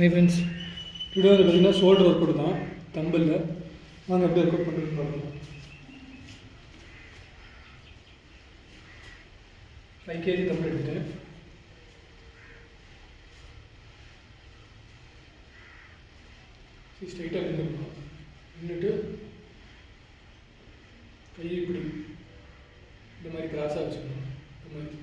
Hi friends, today வந்து பார்த்திங்கன்னா shoulder work out தான் தம்பிளில். வாங்க எப்படி ஒர்க் அவுட் பண்ணுறது பார்க்கலாம். 5 kg தம்பிள் எடுத்துட்டேன். ஸ்ட்ரைட்டாக நின்றுக்கணும். நின்றுட்டு கையை இப்படி இந்த மாதிரி கிராஸாக வச்சுக்கணும். இந்த மாதிரி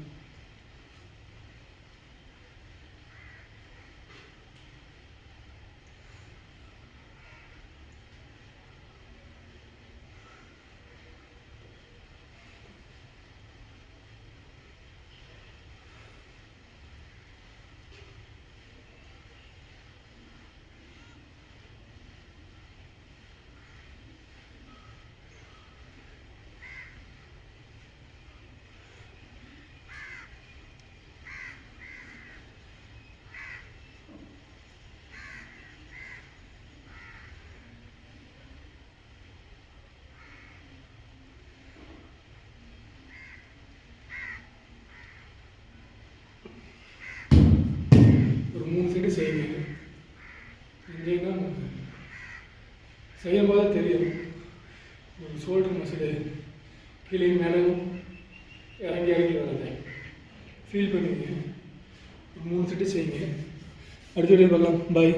ஒரு 3 செட்டு செய்யுங்க. செஞ்சீங்கன்னா செய்யும் போது தெரியும் ஒரு ஷோல்டர் மசில் கீழே மேலே இறங்கி வர்றதை ஃபீல் பண்ணுவீங்க. 3 செட்டு செய்யுங்க. அடுத்த வீடியோ பார்க்கலாம். பாய்.